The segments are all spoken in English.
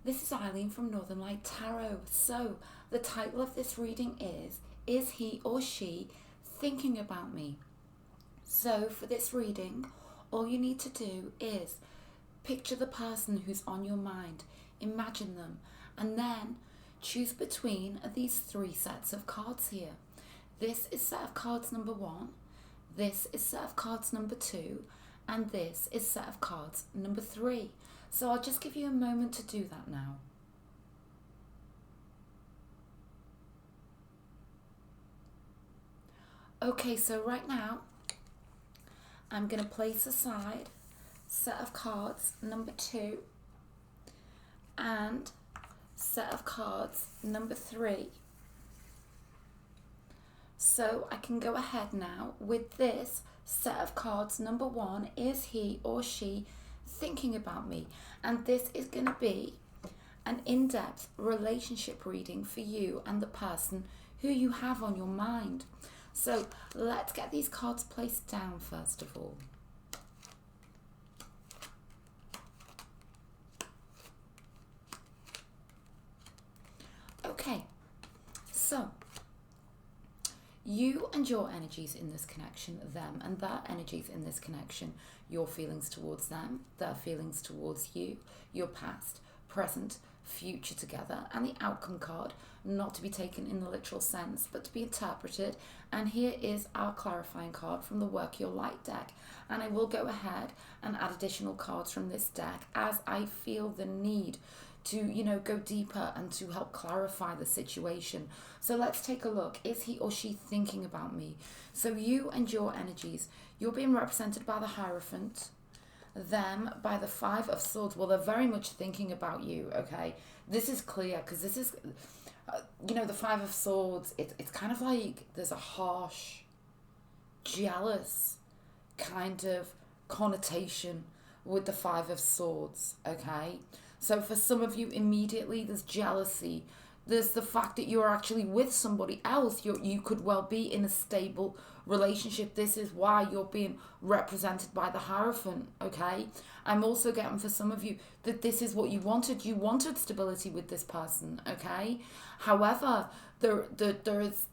This is Eileen from Northern Light Tarot. So, the title of this reading is he or she thinking about me? So, for this reading, all you need to do is picture the person who's on your mind, imagine them, and then choose between these three sets of cards here. This is set of cards number 1, this is set of cards number 2, and this is set of cards number 3. So I'll just give you a moment to do that now. Okay, so right now, I'm going to place aside set of cards number 2 and set of cards number 3. So I can go ahead now with this set of cards. Number 1 is he or she thinking about me, and this is going to be an in-depth relationship reading for you and the person who you have on your mind. So let's get these cards placed down first of all. Okay, so you and your energies in this connection, them and their energies in this connection, your feelings towards them, their feelings towards you, your past, present, future together, and the outcome card, not to be taken in the literal sense, but to be interpreted. And here is our clarifying card from the Work Your Light deck. And I will go ahead and add additional cards from this deck as I feel the need to, go deeper and to help clarify the situation. So let's take a look. Is he or she thinking about me? So you and your energies, you're being represented by the Hierophant, them by the Five of Swords. Well, they're very much thinking about you, okay? This is clear because this is, the Five of Swords, it's kind of like there's a harsh, jealous kind of connotation with the Five of Swords, okay? So for some of you, immediately there's jealousy. There's the fact that you're actually with somebody else. You could well be in a stable relationship. This is why you're being represented by the Hierophant, okay? I'm also getting for some of you that this is what you wanted. You wanted stability with this person, okay? However, there is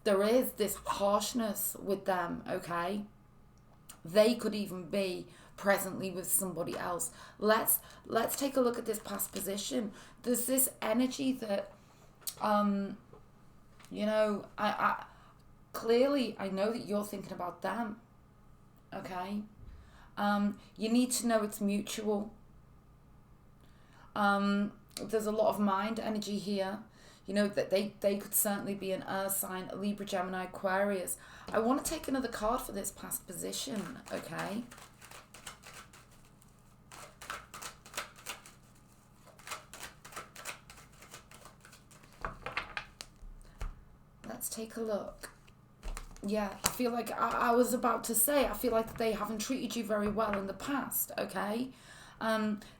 this harshness with them, okay? They could even be presently with somebody else. Let's take a look at this past position. There's this energy that I clearly I know that you're thinking about them, okay? You need to know it's mutual. There's a lot of mind energy here. That they could certainly be an earth sign, a Libra, Gemini, Aquarius. I want to take another card for this past position, okay? Let's take a look. Yeah, I feel like I was about to say, I feel like they haven't treated you very well in the past, okay?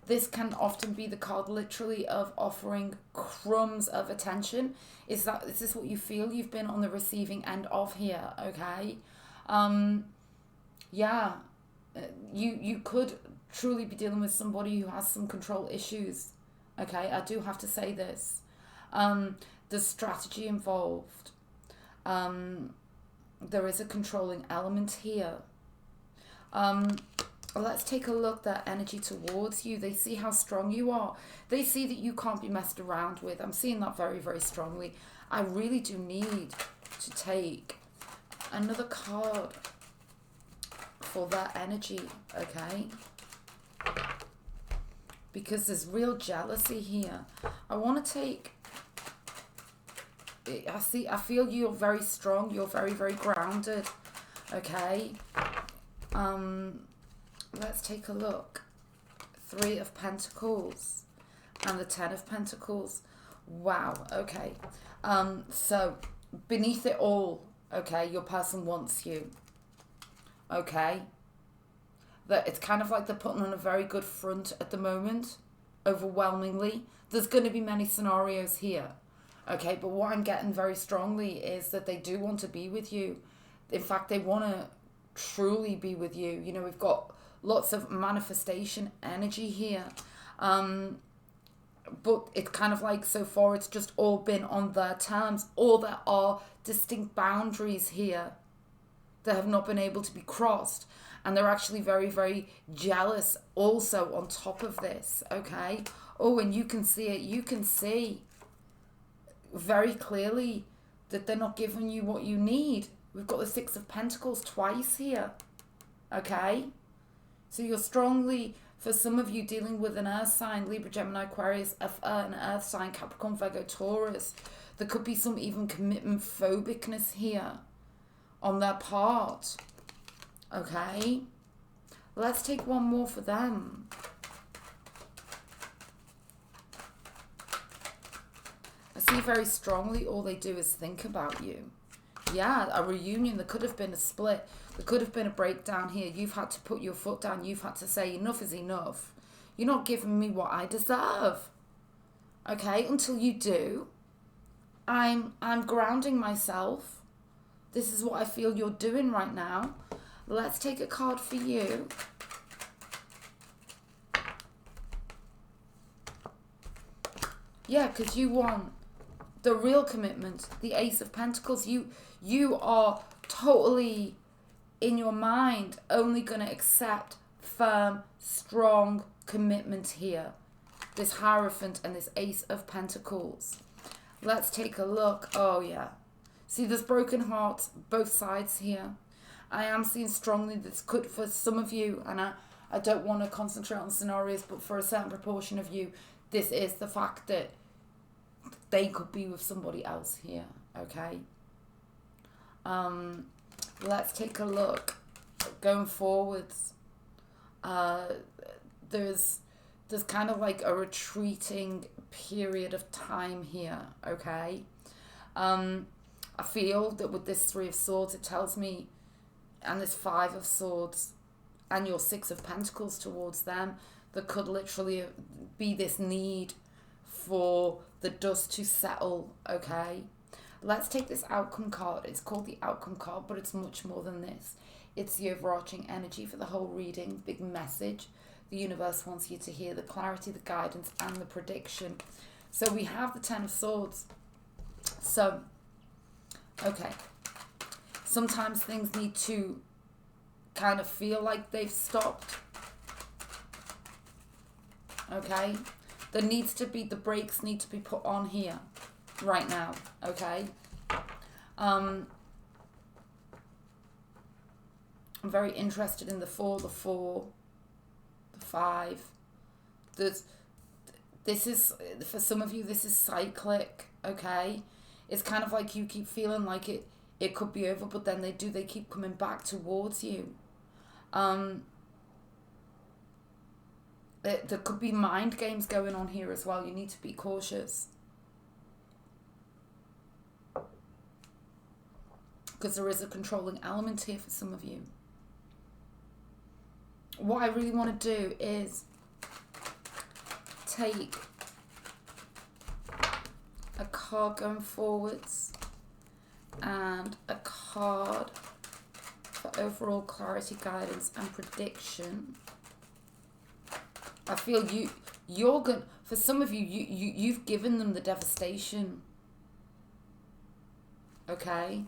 This can often be the card literally of offering crumbs of attention. Is this what you feel you've been on the receiving end of here, okay? You could truly be dealing with somebody who has some control issues, okay? I do have to say this. There's strategy involved. There is a controlling element here. Let's take a look at their energy towards you. They see how strong you are. They see that you can't be messed around with. I'm seeing that very, very strongly. I really do need to take another card for their energy, okay? Because there's real jealousy here. I want to take... I feel you're very strong. You're very, very grounded, okay? Let's take a look. 3 of Pentacles and the 10 of Pentacles. Wow, okay. So beneath it all, okay, your person wants you, okay? That it's kind of like they're putting on a very good front at the moment, overwhelmingly. There's going to be many scenarios here, okay? But what I'm getting very strongly is that they do want to be with you. In fact, they want to truly be with you. We've got lots of manifestation energy here. but it's kind of like so far it's just all been on their terms, or there are distinct boundaries here that have not been able to be crossed, and they're actually very, very jealous also on top of this. Okay. Oh, and you can see it. You can see very clearly that they're not giving you what you need. We've got the Six of Pentacles twice here. Okay. So you're strongly, for some of you, dealing with an earth sign, Libra, Gemini, Aquarius, an earth sign, Capricorn, Virgo, Taurus. There could be some even commitment phobicness here on their part. Okay. Let's take one more for them. I see very strongly all they do is think about you. Yeah, a reunion. There could have been a split. There could have been a breakdown here. You've had to put your foot down. You've had to say enough is enough. You're not giving me what I deserve. Okay, until you do, I'm grounding myself. This is what I feel you're doing right now. Let's take a card for you. Yeah, because you want the real commitment, the Ace of Pentacles. You are totally, in your mind, only going to accept firm, strong commitment here. This Hierophant and this Ace of Pentacles. Let's take a look. Oh, yeah. See, there's broken hearts, both sides here. I am seeing strongly this could, for some of you, and I don't want to concentrate on scenarios, but for a certain proportion of you, this is the fact that they could be with somebody else here, okay? Let's take a look. Going forwards, there's kind of like a retreating period of time here, okay? I feel that with this Three of Swords, it tells me, and this Five of Swords, and your Six of Pentacles towards them, there could literally be this need for the dust to settle, okay? Let's take this outcome card. It's called the outcome card, but it's much more than this. It's the overarching energy for the whole reading, big message. The universe wants you to hear the clarity, the guidance, and the prediction. So we have the Ten of Swords. So, okay. Sometimes things need to kind of feel like they've stopped. Okay? There needs to be, the brakes need to be put on here right now. Okay? I'm very interested in the 4, the 5. This is, for some of you, this is cyclic. Okay? It's kind of like you keep feeling like it could be over, but then they keep coming back towards you. There could be mind games going on here as well. You need to be cautious. Because there is a controlling element here for some of you. What I really want to do is take a card going forwards and a card for overall clarity, guidance, and prediction. I feel you're going, for some of you've given them the devastation. Okay?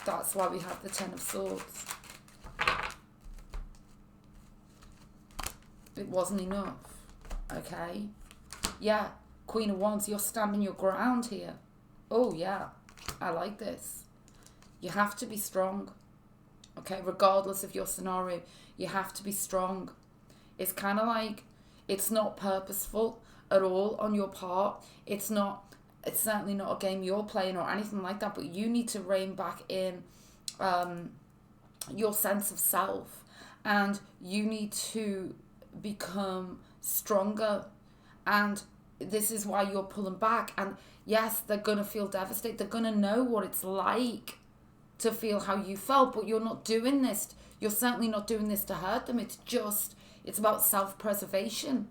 That's why we have the Ten of Swords. It wasn't enough. Okay? Yeah. Queen of Wands, you're standing your ground here. Oh, yeah. I like this. You have to be strong. Okay? Regardless of your scenario, you have to be strong. It's kind of like, it's not purposeful at all on your part. It's certainly not a game you're playing or anything like that, but you need to rein back in your sense of self, and you need to become stronger. And this is why you're pulling back. And yes, they're going to feel devastated. They're going to know what it's like to feel how you felt, but you're not doing this. You're certainly not doing this to hurt them. It's about self-preservation.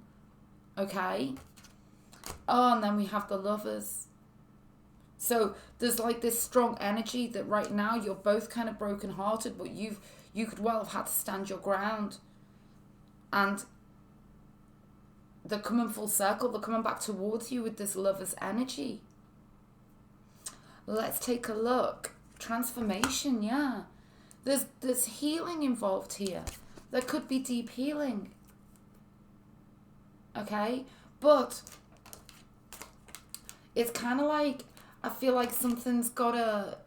Okay? Oh, and then we have the Lovers. So there's like this strong energy that right now you're both kind of broken-hearted, but you could well have had to stand your ground. And they're coming full circle. They're coming back towards you with this Lover's energy. Let's take a look. Transformation, yeah. There's healing involved here. There could be deep healing. Okay? But it's kind of like, I feel like something's got to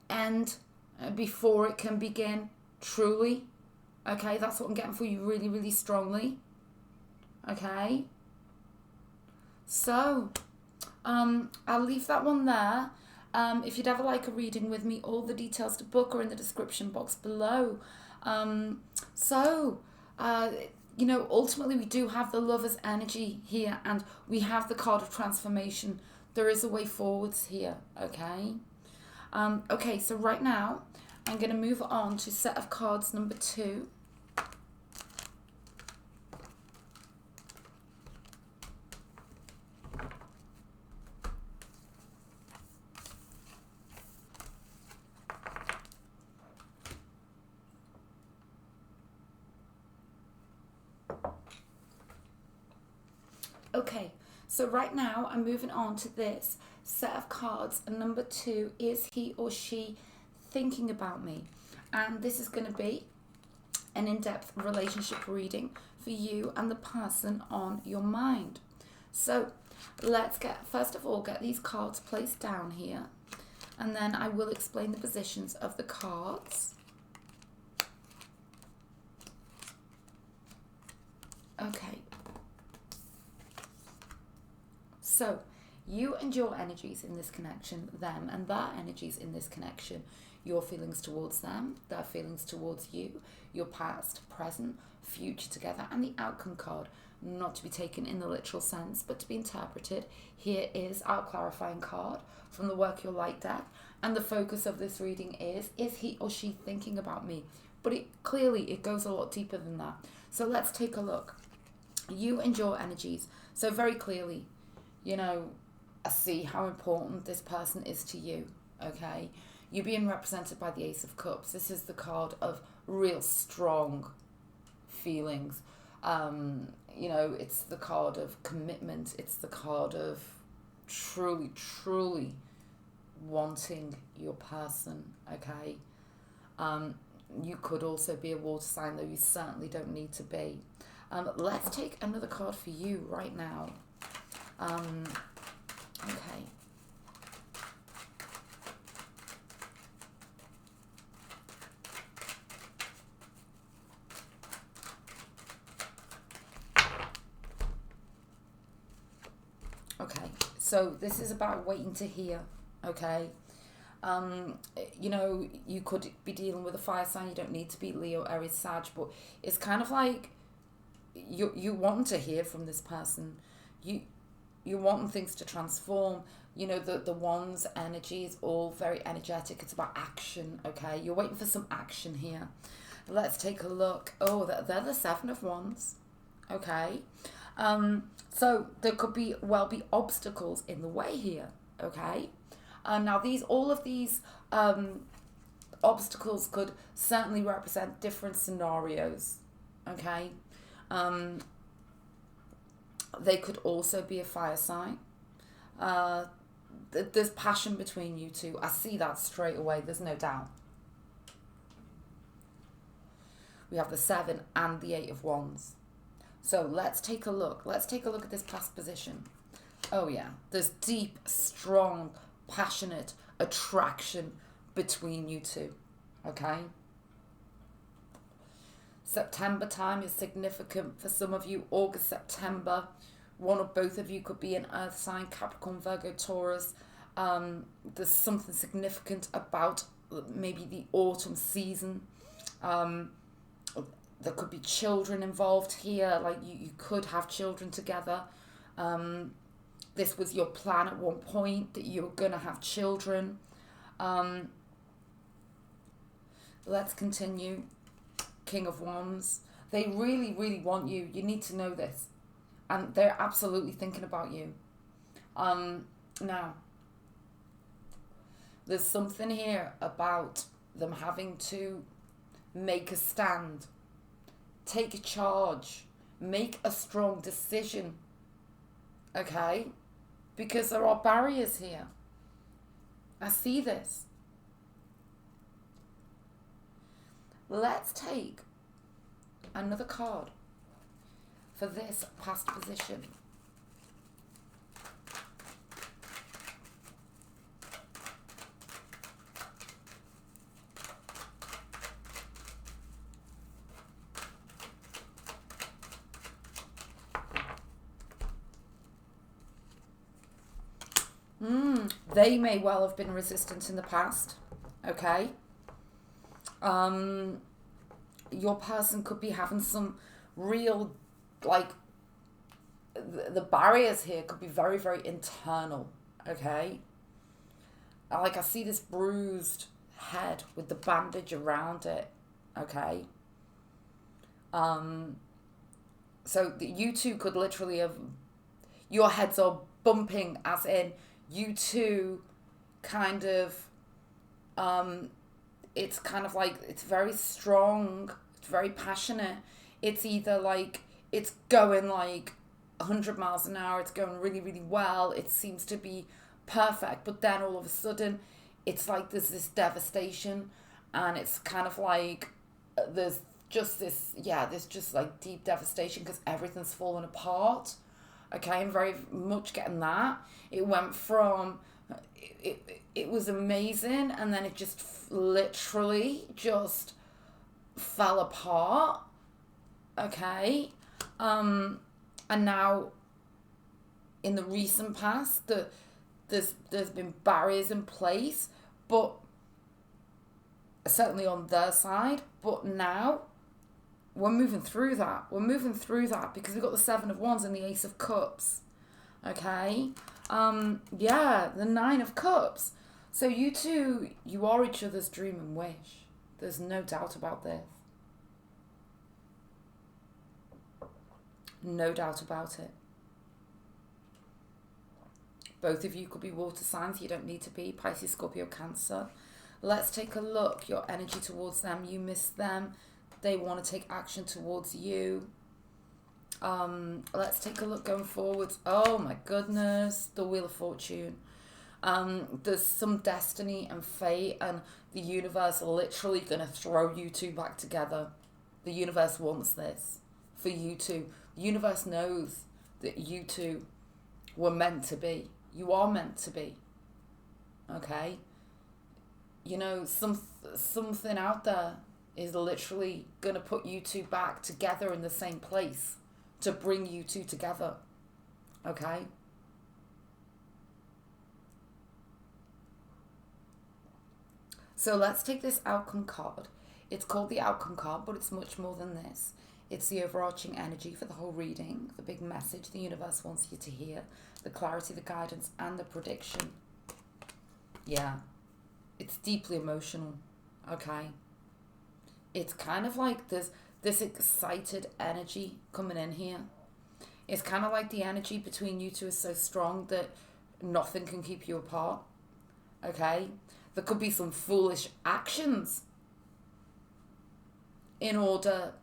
end before it can begin, truly. Okay? That's what I'm getting for you really, really strongly. Okay? So, I'll leave that one there. If you'd ever like a reading with me, all the details to book are in the description box below. You know, ultimately we do have the Lover's energy here, and we have the card of transformation. There is a way forwards here, okay? Okay, so right now, I'm going to move on to set of cards number 2. Okay, so right now I'm moving on to this set of cards, and number 2 is he or she thinking about me, and this is going to be an in-depth relationship reading for you and the person on your mind. So let's first of all get these cards placed down here, and then I will explain the positions of the cards. Okay. So, you and your energies in this connection, them and their energies in this connection, your feelings towards them, their feelings towards you, your past, present, future together, and the outcome card, not to be taken in the literal sense, but to be interpreted. Here is our clarifying card from the Work Your Light deck, and the focus of this reading is he or she thinking about me? But it goes a lot deeper than that. So let's take a look. You and your energies. So very clearly, you know, I see how important this person is to you, okay? You're being represented by the Ace of Cups. This is the card of real strong feelings. You know, it's the card of commitment. It's the card of truly, truly wanting your person, okay? You could also be a water sign, though you certainly don't need to be. Let's take another card for you right now. Okay. Okay, so this is about waiting to hear, okay? You know, you could be dealing with a fire sign. You don't need to be Leo, Aries, Sag, but it's kind of like you want to hear from this person. You want things to transform. You know, the Wands energy is all very energetic. It's about action, okay? You're waiting for some action here. Let's take a look. Oh, they're the 7 of Wands, okay? So there could be obstacles in the way here, okay? Now all of these obstacles could certainly represent different scenarios, okay? They could also be a fire sign. There's passion between you two. I see that straight away. There's no doubt. We have the 7 and the 8 of Wands. So let's take a look. Let's take a look at this past position. Oh yeah. There's deep, strong, passionate attraction between you two. Okay? September time is significant for some of you. August, September. One or both of you could be an earth sign, Capricorn, Virgo, Taurus. There's something significant about maybe the autumn season. There could be children involved here. Like you could have children together. This was your plan at one point, that you're going to have children. Let's continue. King of Wands. They really, really want you. You need to know this. And they're absolutely thinking about you. Now, there's something here about them having to make a stand, take a charge, make a strong decision, okay? Because there are barriers here. I see this. Let's take another card for this past position. They may well have been resistant in the past, okay? Your person could be having some real, like, the barriers here could be very, very internal, okay? Like, I see this bruised head with the bandage around it, okay? So you two could literally have, your heads are bumping, as in you two kind of, it's kind of like, it's very strong, it's very passionate. It's either like, it's going like 100 miles an hour, it's going really, really well, it seems to be perfect, but then all of a sudden, it's like there's this devastation, and it's kind of like, there's just this, there's just like deep devastation because everything's fallen apart. Okay, I'm very much getting that. It went from, it was amazing, and then it just literally just fell apart. Okay, and now in the recent past, there's been barriers in place, but certainly on their side. But now we're moving through that. We're moving through that because we've got the Seven of Wands and the Ace of Cups. Okay, the Nine of Cups. So you two, you are each other's dream and wish. There's no doubt about this. No doubt about it. Both of you could be water signs. You don't need to be Pisces, Scorpio, Cancer. Let's take a look. Your energy towards them. You miss them. They want to take action towards you. Let's take a look going forwards. Oh my goodness. The Wheel of Fortune. There's some destiny and fate, and the universe are literally going to throw you two back together. The universe wants this for you two. The universe knows that you two were meant to be. You are meant to be. Okay? You know, something out there is literally going to put you two back together in the same place to bring you two together. Okay? So let's take this outcome card. It's called the outcome card, but it's much more than this. It's the overarching energy for the whole reading, the big message the universe wants you to hear, the clarity, the guidance, and the prediction. Yeah. It's deeply emotional, okay? It's kind of like there's this excited energy coming in here. It's kind of like the energy between you two is so strong that nothing can keep you apart, okay? There could be some foolish actions in order,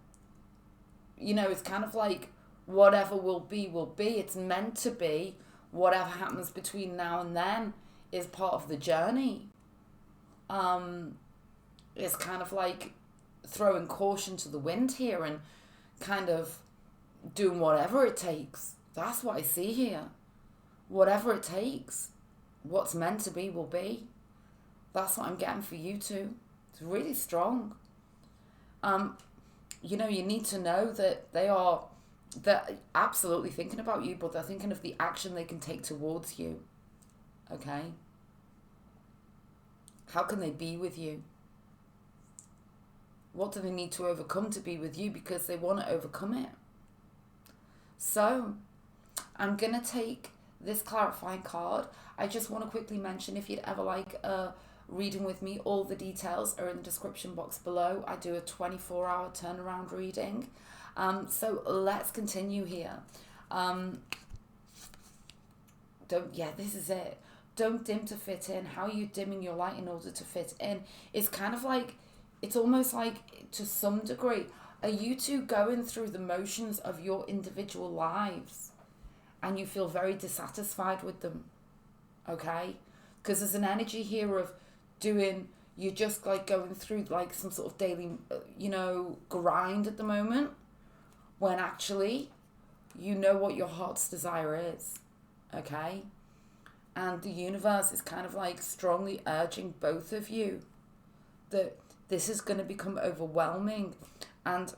you know, it's kind of like whatever will be, will be. It's meant to be. Whatever happens between now and then is part of the journey. It's kind of like throwing caution to the wind here and kind of doing whatever it takes. That's what I see here. Whatever it takes. What's meant to be will be. That's what I'm getting for you two. It's really strong. You know, you need to know that they're absolutely thinking about you, but they're thinking of the action they can take towards you. Okay? How can they be with you? What do they need to overcome to be with you? Because they want to overcome it. So, I'm going to take this clarifying card. I just want to quickly mention, if you'd ever like a reading with me, all the details are in the description box below. I do a 24-hour turnaround reading. So let's continue here. This is it. Don't dim to fit in. How are you dimming your light in order to fit in? It's kind of like, it's almost like, to some degree, Are you two going through the motions of your individual lives and you feel very dissatisfied with them? Okay? Because there's an energy here of you're just like going through like some sort of daily, grind at the moment, when actually you know what your heart's desire is. Okay? And the universe is kind of like strongly urging both of you that this is going to become overwhelming and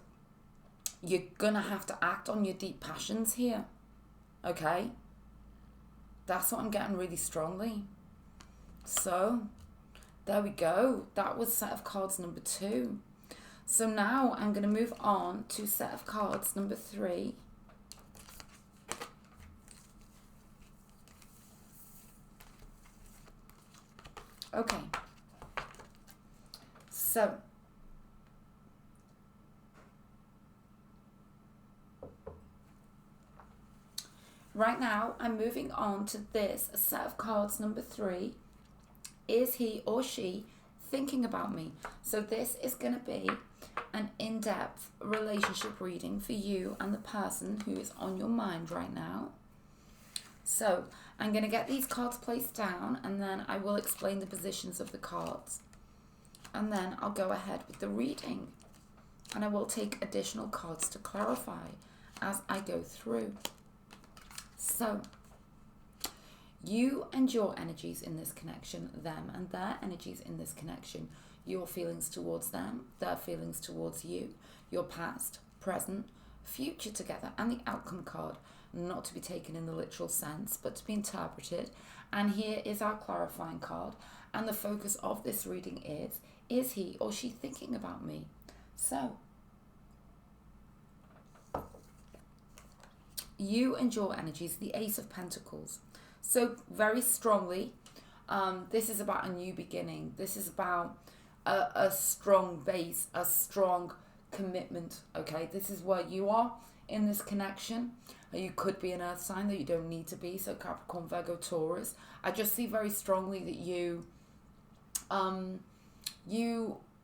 you're going to have to act on your deep passions here. Okay? That's what I'm getting really strongly. So, there we go. That was set of cards number 2. So now I'm going to move on to set of cards number 3. Okay. So, right now I'm moving on to this set of cards number 3. Is he or she thinking about me? So this is going to be an in-depth relationship reading for you and the person who is on your mind right now. So I'm going to get these cards placed down and then I will explain the positions of the cards. And then I'll go ahead with the reading. And I will take additional cards to clarify as I go through. So, you and your energies in this connection, them and their energies in this connection, your feelings towards them, their feelings towards you, your past, present, future together, and the outcome card, not to be taken in the literal sense, but to be interpreted. And here is our clarifying card. And the focus of this reading is he or she thinking about me? So, you and your energies, the Ace of Pentacles. So very strongly, this is about a new beginning. This is about a strong base, a strong commitment, okay? This is where you are in this connection. You could be an earth sign that you don't need to be, so Capricorn, Virgo, Taurus. I just see very strongly that you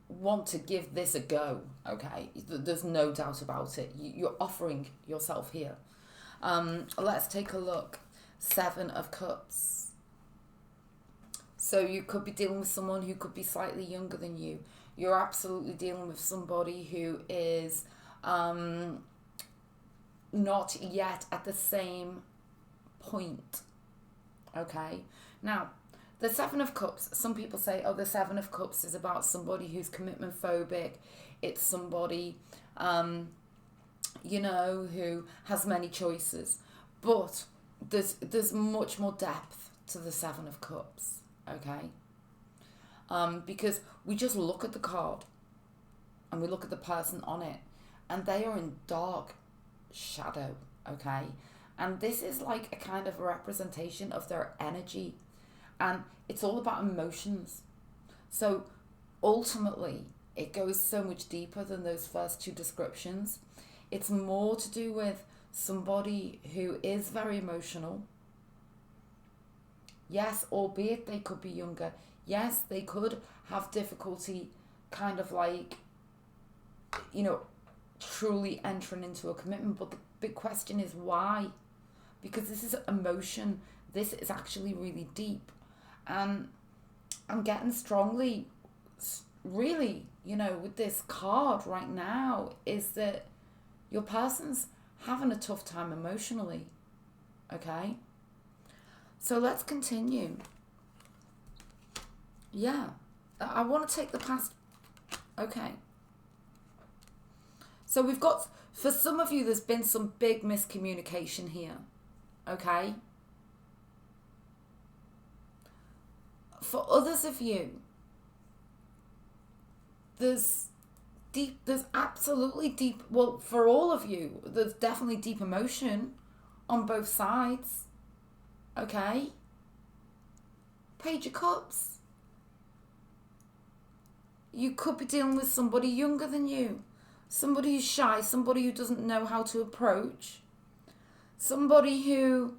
want to give this a go, okay? There's no doubt about it. You're offering yourself here. Let's take a look. 7 of Cups. So you could be dealing with someone who could be slightly younger than you. You're absolutely dealing with somebody who is not yet at the same point. Okay? Now, the 7 of Cups, some people say, the 7 of Cups is about somebody who's commitment phobic. It's somebody, who has many choices. But there's much more depth to the 7 of Cups, okay? Because we just look at the card and we look at the person on it and they are in dark shadow, okay? And this is like a kind of a representation of their energy and it's all about emotions. So ultimately, it goes so much deeper than those first 2 descriptions. It's more to do with somebody who is very emotional. Yes, albeit they could be younger. Yes, they could have difficulty kind of like, truly entering into a commitment. But the big question is why? Because this is emotion. This is actually really deep. And I'm getting strongly, really, with this card right now, is that your person's having a tough time emotionally, okay? So let's continue. Yeah, I want to take the past. Okay. So we've got, for some of you, there's been some big miscommunication here, okay? For others of you, there's absolutely deep, well, for all of you, there's definitely deep emotion on both sides, okay? Page of Cups. You could be dealing with somebody younger than you, somebody who's shy, somebody who doesn't know how to approach, somebody who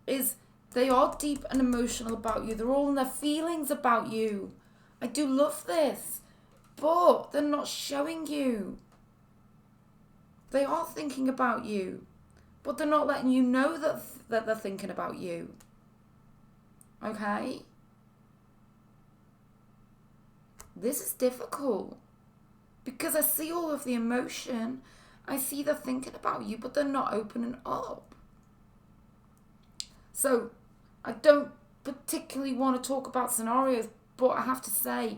they are deep and emotional about you. They're all in their feelings about you. I do love this. But they're not showing you. They are thinking about you, but they're not letting you know that they're thinking about you. Okay? This is difficult because I see all of the emotion. I see they're thinking about you, but they're not opening up. So I don't particularly want to talk about scenarios, but I have to say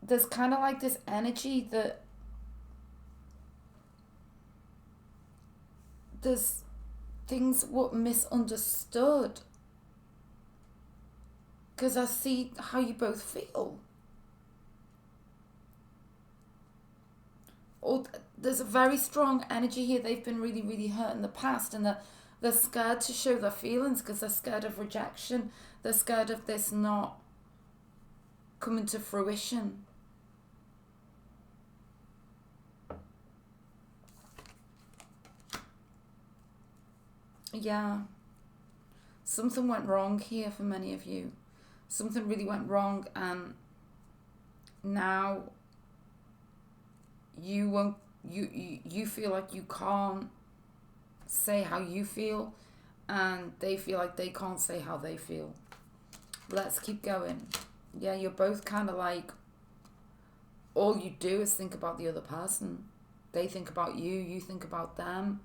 there's kind of like this energy that there's things were misunderstood, because I see how you both feel. Or there's a very strong energy here. They've been really, really hurt in the past, and they're scared to show their feelings because they're scared of rejection. They're scared of this not coming to fruition. Yeah. Something went wrong here for many of you. Something really went wrong, and now you feel like you can't say how you feel, and they feel like they can't say how they feel. Let's keep going. Yeah, you're both kind of like, all you do is think about the other person. They think about you, you think about them.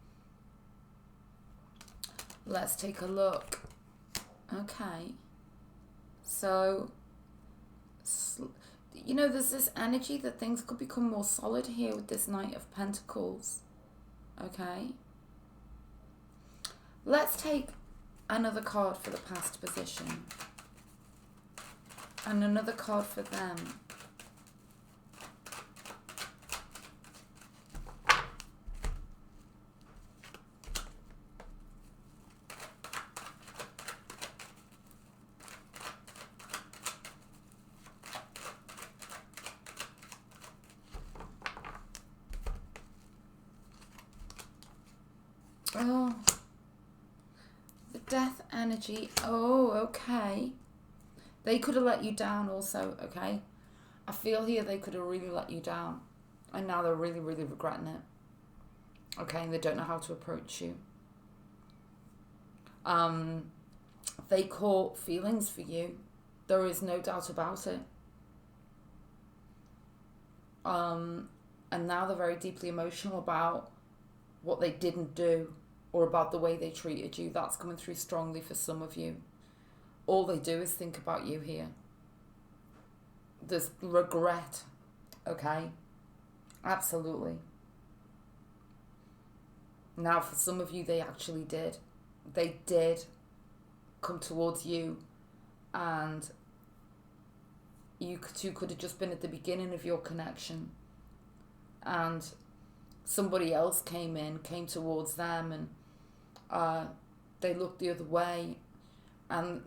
Let's take a look. Okay. So, you know, there's this energy that things could become more solid here with this Knight of Pentacles. Okay. Let's take another card for the past position. And another card for them. Oh, the death energy. Oh, okay. They could have let you down also, okay? I feel here they could have really let you down. And now they're really, really regretting it. Okay, and they don't know how to approach you. They caught feelings for you. There is no doubt about it. And now they're very deeply emotional about what they didn't do or about the way they treated you. That's coming through strongly for some of you. All they do is think about you here. There's regret, okay? Absolutely. Now, for some of you, they actually did. They did come towards you, and you two could have just been at the beginning of your connection, and somebody else came towards them, and they looked the other way, and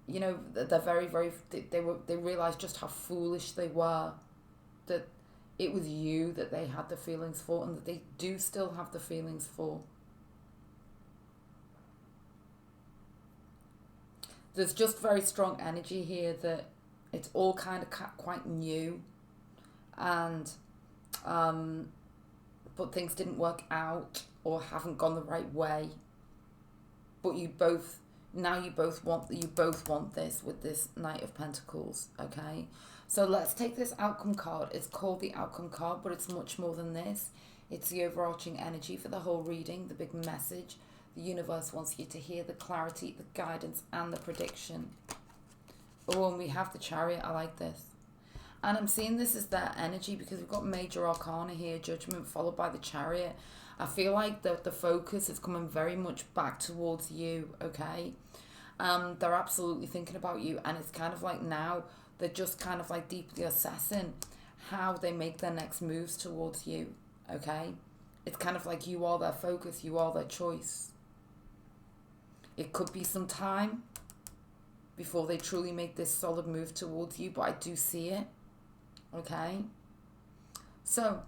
you know, they're very, very, they realised just how foolish they were, that it was you that they had the feelings for, and that they do still have the feelings for. There's just very strong energy here that it's all kind of quite new, and but things didn't work out or haven't gone the right way. But you both want this with this Knight of Pentacles, okay? So let's take this outcome card. It's called the outcome card, but it's much more than this. It's the overarching energy for the whole reading, the big message. The universe wants you to hear the clarity, the guidance, and the prediction. Oh, and we have the Chariot. I like this. And I'm seeing this as their energy because we've got Major Arcana here, Judgment, followed by the Chariot. I feel like the focus is coming very much back towards you, okay? They're absolutely thinking about you, and it's kind of like now they're just kind of like deeply assessing how they make their next moves towards you, okay? It's kind of like you are their focus, you are their choice. It could be some time before they truly make this solid move towards you, but I do see it, okay? So,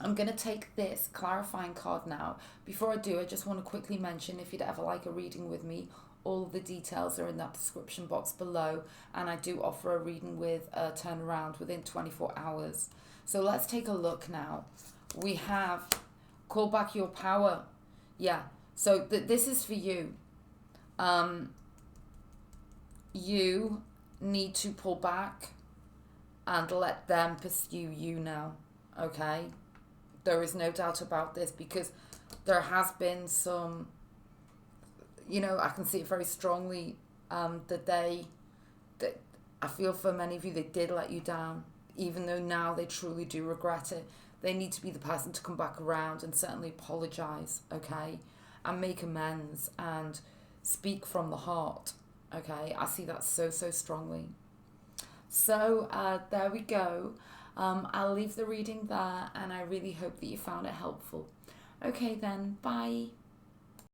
I'm going to take this clarifying card now. Before I do, I just want to quickly mention, if you'd ever like a reading with me, all of the details are in that description box below, and I do offer a reading with a turnaround within 24 hours. So let's take a look now. We have call back your power. Yeah. So this is for you. You need to pull back and let them pursue you now. Okay? There is no doubt about this, because there has been some, I can see it very strongly, that I feel for many of you, they did let you down, even though now they truly do regret it. They need to be the person to come back around and certainly apologise, okay? And make amends and speak from the heart, okay? I see that so strongly. So there we go. I'll leave the reading there, and I really hope that you found it helpful. Okay then, bye.